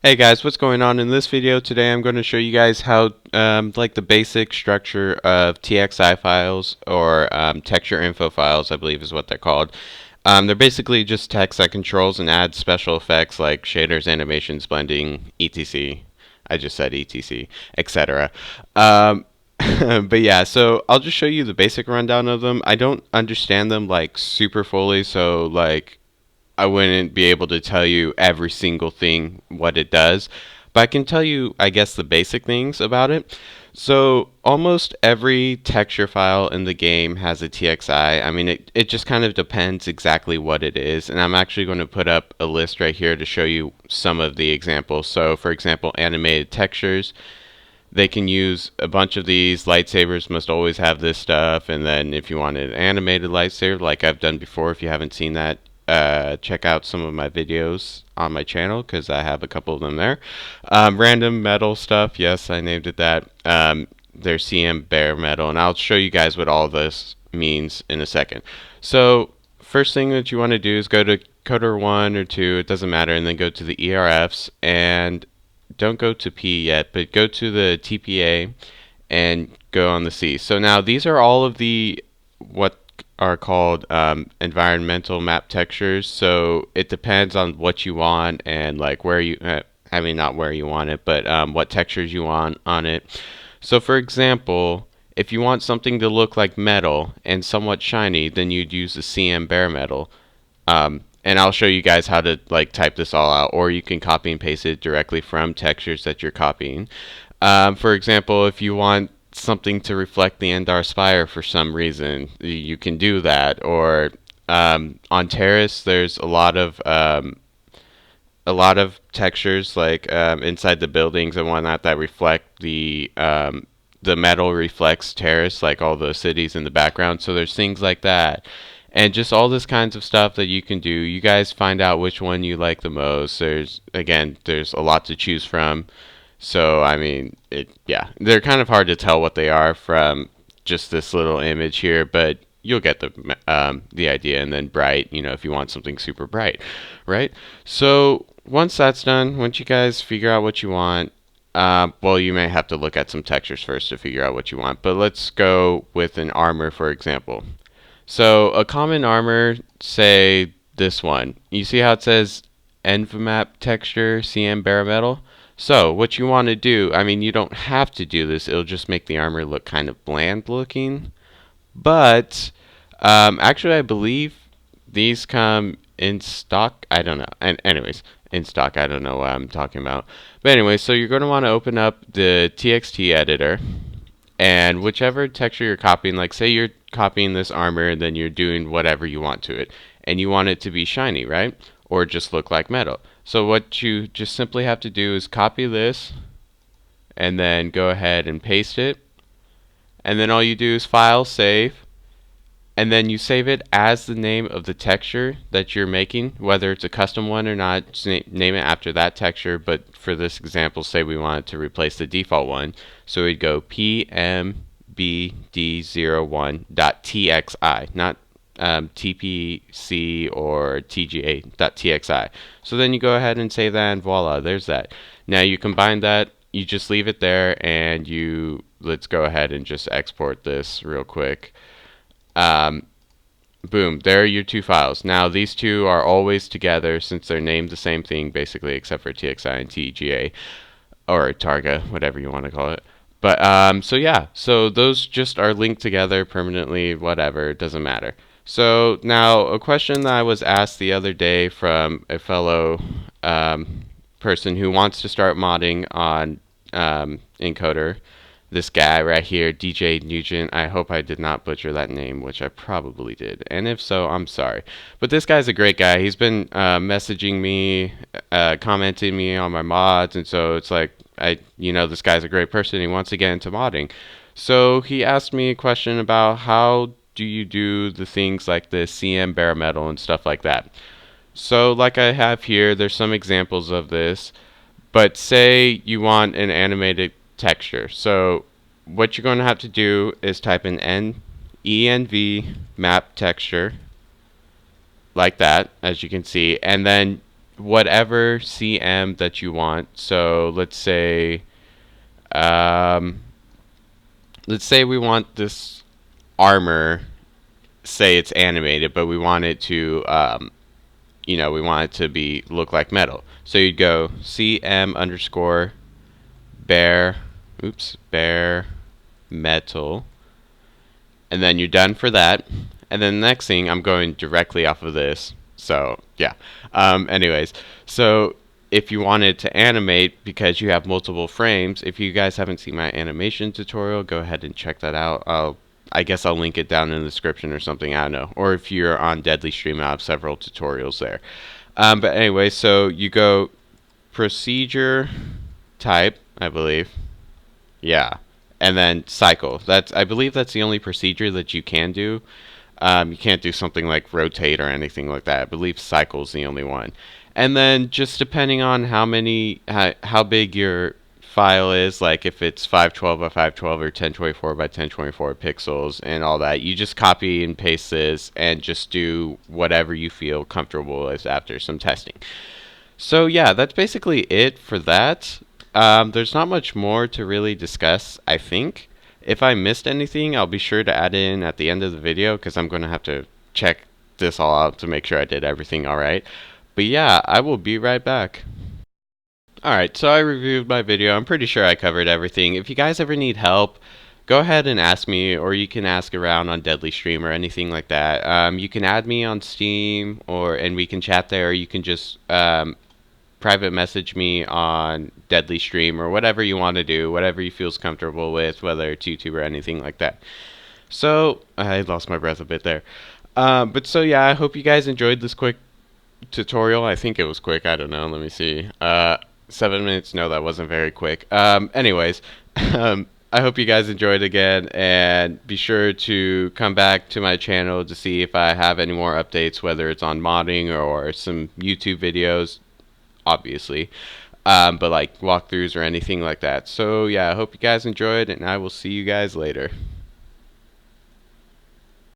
Hey guys, what's going on? In this video today I'm going to show you guys how like the basic structure of TXI files or texture info files, I believe is what they're called. They're basically just text that controls and adds special effects like shaders, animations, blending, etc. I just said etc, etc. Um, but yeah, so I'll just show you the basic rundown of them. I don't understand them like super fully, so like I wouldn't be able to tell you every single thing what it does, but I can tell you, I guess, the basic things about it. So almost every texture file in the game has a TXI. I mean, it just kind of depends exactly what it is, and I'm actually going to put up a list right here to show you some of the examples. So for example, animated textures. They can use a bunch of these. Lightsabers must always have this stuff. And then if you want an animated lightsaber, like I've done before, if you haven't seen that, check out some of my videos on my channel because I have a couple of them there. Random metal stuff, yes, I named it that. There's CM bare metal, and I'll show you guys what all this means in a second. So first thing that you want to do is go to Kotor 1 or 2, it doesn't matter, and then go to the ERFs, and don't go to P yet, but go to the TPA and go on the C. So now these are all of the what are called environmental map textures. So it depends on what you want and like where you, I mean not where you want it, but what textures you want on it. So for example, if you want something to look like metal and somewhat shiny, then you'd use the CM bare metal. And I'll show you guys how to like type this all out, or you can copy and paste it directly from textures that you're copying. For example, if you want something to reflect the Endar Spire for some reason, you can do that. Or on Terrace, there's a lot of textures like inside the buildings and whatnot that reflect the metal reflects Terrace, like all the cities in the background. So there's things like that. And just all this kinds of stuff that you can do. You guys find out which one you like the most. There's a lot to choose from. So I mean, yeah, they're kind of hard to tell what they are from just this little image here, but you'll get the idea. And then bright, if you want something super bright, right? So once that's done, once you guys figure out what you want, well, you may have to look at some textures first to figure out what you want. But let's go with an armor, for example. So a common armor, say this one. You see how it says envmaptexture CM bare metal? So what you want to do, I mean, you don't have to do this. It'll just make the armor look kind of bland looking. But actually, I believe these come in stock. I don't know. And anyways, in stock, I don't know what I'm talking about. But anyway, so you're going to want to open up the TXT editor, and whichever texture you're copying, like say you're copying this armor and then you're doing whatever you want to it, and you want it to be shiny, right? Or just look like metal. So what you just simply have to do is copy this and then go ahead and paste it. And then all you do is file, save, and then you save it as the name of the texture that you're making, whether it's a custom one or not. Just name it after that texture, but for this example, say we wanted to replace the default one, so we'd go pmbd01.txi, not tpc or tga.txi. So then you go ahead and save that, and voila, there's that. Now you combine that, you just leave it there, and let's go ahead and just export this real quick. Um, Boom, there are your two files. Now these two are always together since they're named the same thing basically, except for TXI and TGA or Targa, whatever you want to call it. But so yeah, so those just are linked together permanently, whatever, it doesn't matter. So now a question that I was asked the other day from a fellow person who wants to start modding on Encoder, this guy right here, DJ Nugent. I hope I did not butcher that name, which I probably did. And if so, I'm sorry. But this guy's a great guy. He's been messaging me, commenting me on my mods, and so it's like, this guy's a great person. He wants to get into modding. So he asked me a question about how do you do the things like the CM bare metal and stuff like that. So like I have here, there's some examples of this. But say you want an animated texture. So what you're going to have to do is type in envmaptexture like that, as you can see, and then whatever CM that you want. So um, let's say we want this armor, say it's animated, but we want it to we want it to be look like metal. So you'd go CM underscore bare bare metal, and then you're done for that. And then the next thing, I'm going directly off of this. So yeah. Anyways, so if you wanted to animate because you have multiple frames, if you guys haven't seen my animation tutorial, go ahead and check that out. I guess I'll link it down in the description or something. I don't know. Or if you're on Deadly Stream, I have several tutorials there. But anyway, so you go procedure type, I believe. Yeah, and then cycle. I believe that's the only procedure that you can do. You can't do something like rotate or anything like that. I believe cycle is the only one. And then just depending on how big your file is, like if it's 512 by 512 or 1024 by 1024 pixels and all that, you just copy and paste this and just do whatever you feel comfortable with after some testing. So yeah, that's basically it for that. There's not much more to really discuss, I think. If I missed anything, I'll be sure to add in at the end of the video because I'm going to have to check this all out to make sure I did everything alright. But yeah, I will be right back. Alright, so I reviewed my video. I'm pretty sure I covered everything. If you guys ever need help, go ahead and ask me, or you can ask around on Deadly Stream or anything like that. You can add me on Steam, and we can chat there, or you can just private message me on Deadly Stream or whatever you want to do, whatever you feels comfortable with, whether it's YouTube or anything like that. So I lost my breath a bit there. But so yeah, I hope you guys enjoyed this quick tutorial. I think it was quick. I don't know. Let me see. 7 minutes. No, that wasn't very quick. Anyways, I hope you guys enjoyed again, and be sure to come back to my channel to see if I have any more updates, whether it's on modding or some YouTube videos, obviously, but like walkthroughs or anything like that. So yeah, I hope you guys enjoyed, and I will see you guys later.